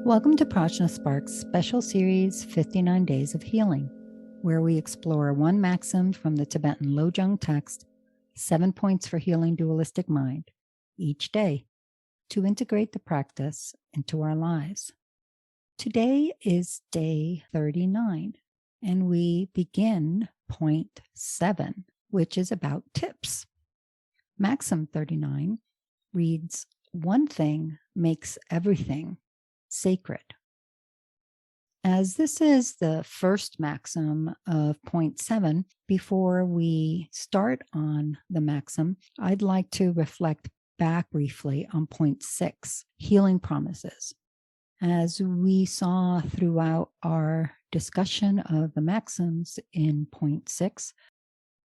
Welcome to PRAJNA SPARKS Special Series 59 Days of Healing, where we explore one maxim from the Tibetan Lojong text, 7 points for healing dualistic mind, each day, to integrate the practice into our lives. Today is day 39, and we begin point 7, which is about tips. Maxim 39 reads, "One thing makes everything sacred." As this is the first maxim of point 7, before we start on the maxim, I'd like to reflect back briefly on point 6, healing promises. As we saw throughout our discussion of the maxims in point 6,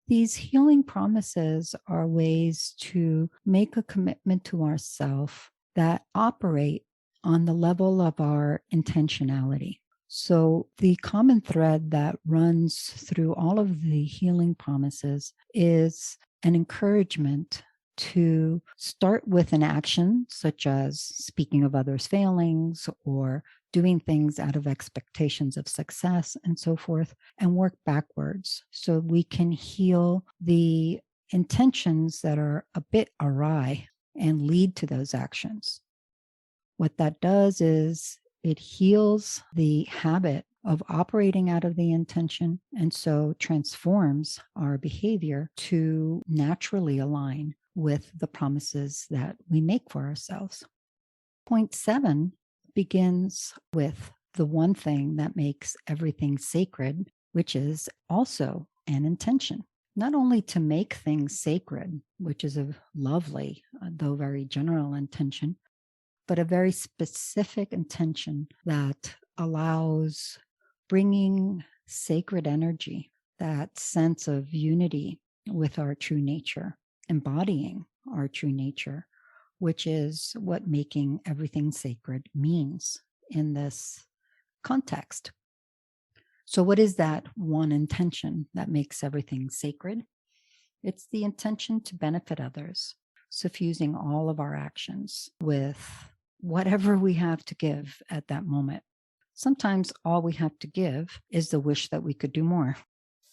these healing promises are ways to make a commitment to ourselves that operate on the level of our intentionality. So the common thread that runs through all of the healing promises is an encouragement to start with an action, such as speaking of others' failings or doing things out of expectations of success and so forth, and work backwards so we can heal the intentions that are a bit awry and lead to those actions. What that does is it heals the habit of operating out of the intention, and so transforms our behavior to naturally align with the promises that we make for ourselves. Point 7 begins with the one thing that makes everything sacred, which is also an intention. Not only to make things sacred, which is a lovely, though very general intention, but a very specific intention that allows bringing sacred energy, that sense of unity with our true nature, embodying our true nature, which is what making everything sacred means in this context. So what is that one intention that makes everything sacred? It's the intention to benefit others, suffusing all of our actions with whatever we have to give at that moment. Sometimes all we have to give is the wish that we could do more.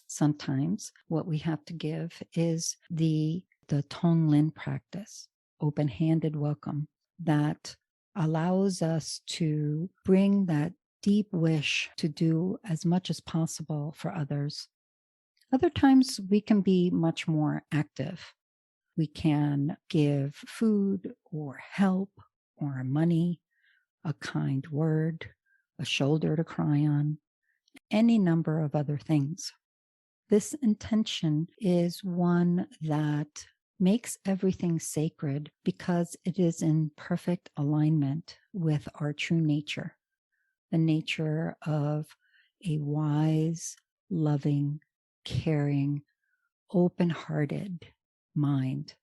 Sometimes what we have to give is the Tonglen practice, open-handed welcome, that allows us to bring that deep wish to do as much as possible for others. Other times we can be much more active. We can give food or help or money, a kind word, a shoulder to cry on, any number of other things. This intention is one that makes everything sacred because it is in perfect alignment with our true nature, the nature of a wise, loving, caring, open-hearted mind,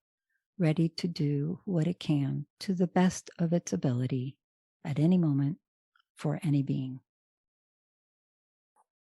ready to do what it can to the best of its ability at any moment for any being.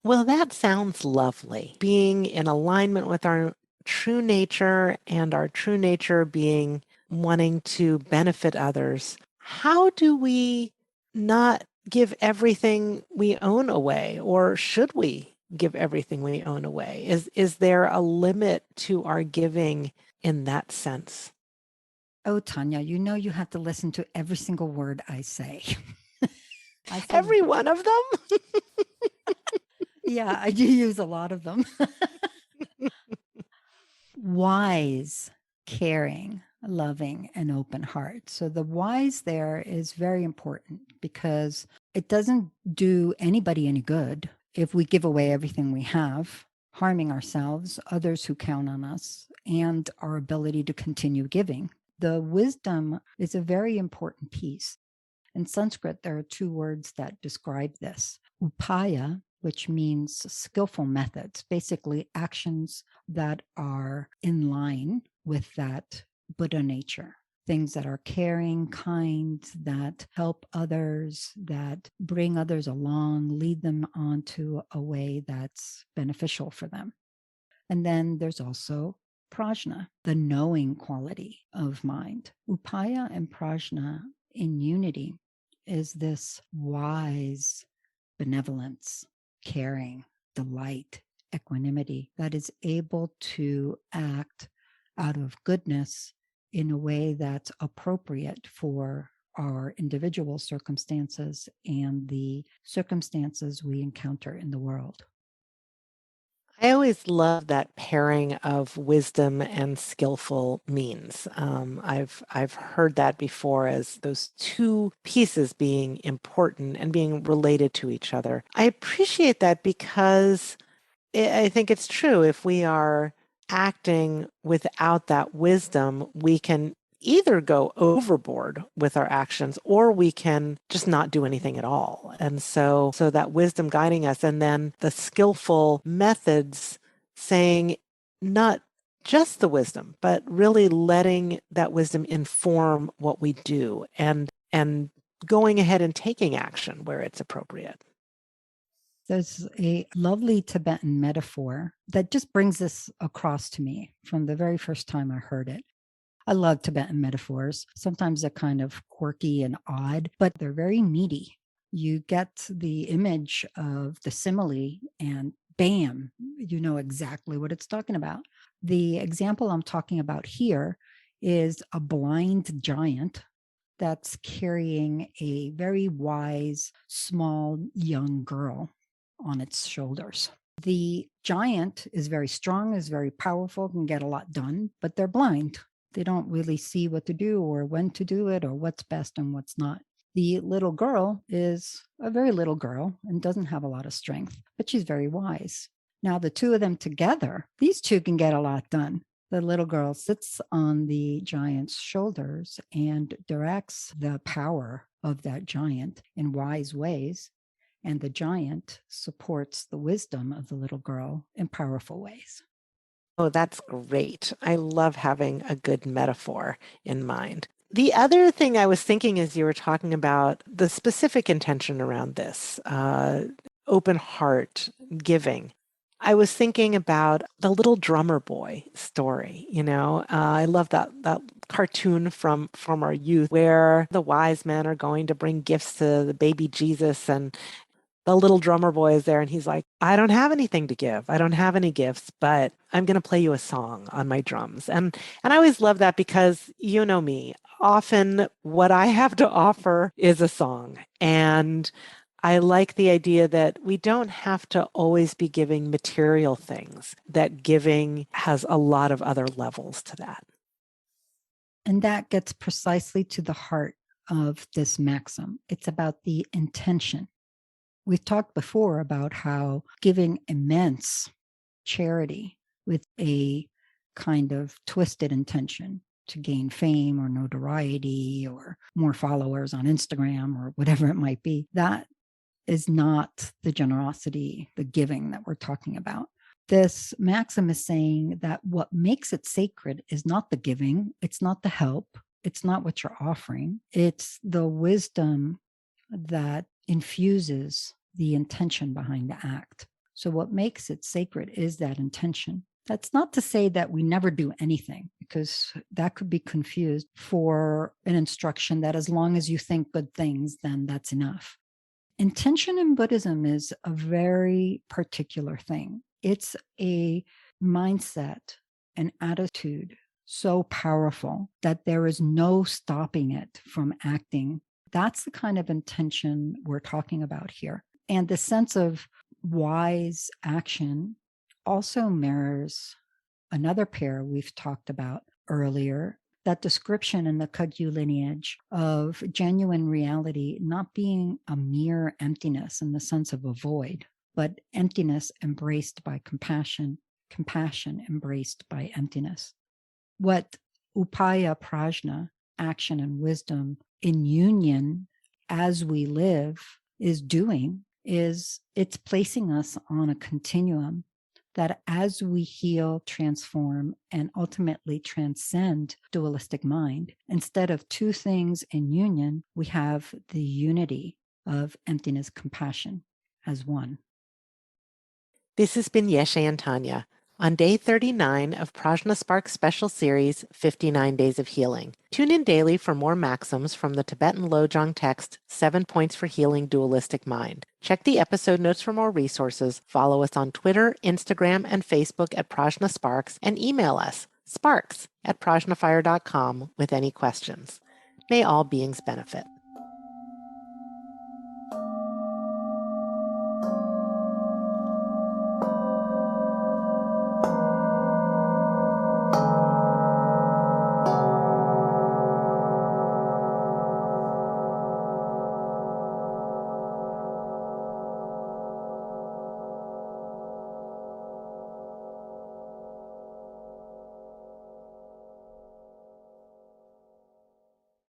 Well, that sounds lovely. Being in alignment with our true nature, and our true nature being wanting to benefit others. How do we not give everything we own away, or should we give everything we own away? Is there a limit to our giving in that sense? Oh, Tanya, you know you have to listen to every single word I say. Every one of them? Yeah, I do use a lot of them. Wise, caring, loving, and open heart. So the wise there is very important because it doesn't do anybody any good if we give away everything we have, harming ourselves, others who count on us, and our ability to continue giving. The wisdom is a very important piece. In Sanskrit, there are 2 words that describe this. Upaya, which means skillful methods, basically actions that are in line with that Buddha nature. Things that are caring, kind, that help others, that bring others along, lead them onto a way that's beneficial for them. And then there's also prajna, the knowing quality of mind. Upaya and prajna in unity is this wise benevolence, caring, delight, equanimity that is able to act out of goodness in a way that's appropriate for our individual circumstances and the circumstances we encounter in the world. I always love that pairing of wisdom and skillful means. I've heard that before as those two pieces being important and being related to each other. I appreciate that because I think it's true. If we are acting without that wisdom, we can either go overboard with our actions or we can just not do anything at all. And so that wisdom guiding us, and then the skillful methods saying not just the wisdom, but really letting that wisdom inform what we do and going ahead and taking action where it's appropriate. There's a lovely Tibetan metaphor that just brings this across to me from the very first time I heard it. I love Tibetan metaphors. Sometimes they're kind of quirky and odd, but they're very meaty. You get the image of the simile and bam, you know exactly what it's talking about. The example I'm talking about here is a blind giant that's carrying a very wise, small, young girl on its shoulders. The giant is very strong, is very powerful, can get a lot done, but they're blind. They don't really see what to do or when to do it or what's best and what's not. The little girl is a very little girl and doesn't have a lot of strength, but she's very wise. Now, the two of them together, these two can get a lot done. The little girl sits on the giant's shoulders and directs the power of that giant in wise ways. And the giant supports the wisdom of the little girl in powerful ways. Oh, that's great. I love having a good metaphor in mind. The other thing I was thinking as you were talking about the specific intention around this, open heart, giving. I was thinking about the little drummer boy story. I love that cartoon from our youth where the wise men are going to bring gifts to the baby Jesus, and the little drummer boy is there and he's like, I don't have anything to give. I don't have any gifts, but I'm going to play you a song on my drums. And I always love that because you know me, often what I have to offer is a song. And I like the idea that we don't have to always be giving material things, that giving has a lot of other levels to that. And that gets precisely to the heart of this maxim. It's about the intention. We've talked before about how giving immense charity with a kind of twisted intention to gain fame or notoriety or more followers on Instagram or whatever it might be, that is not the generosity, the giving that we're talking about. This maxim is saying that what makes it sacred is not the giving, it's not the help, it's not what you're offering, it's the wisdom that infuses the intention behind the act. So what makes it sacred is that intention. That's not to say that we never do anything, because that could be confused for an instruction that as long as you think good things, then that's enough. Intention in Buddhism is a very particular thing. It's a mindset, an attitude so powerful that there is no stopping it from acting. That's the kind of intention we're talking about here. And the sense of wise action also mirrors another pair we've talked about earlier, that description in the Kagyu lineage of genuine reality not being a mere emptiness in the sense of a void, but emptiness embraced by compassion, compassion embraced by emptiness. What upaya prajna, action and wisdom in union as we live, is doing is it's placing us on a continuum that as we heal, transform, and ultimately transcend dualistic mind, instead of two things in union, we have the unity of emptiness, compassion as one. This has been Yeshe and Tanya. on day 39 of PRAJNA SPARKS special series, 59 Days of Healing. Tune in daily for more maxims from the Tibetan Lojong text, 7 Points for Healing Dualistic Mind. Check the episode notes for more resources, follow us on Twitter, Instagram, and Facebook at PRAJNA SPARKS, and email us, sparks@prajnafire.com, with any questions. May all beings benefit.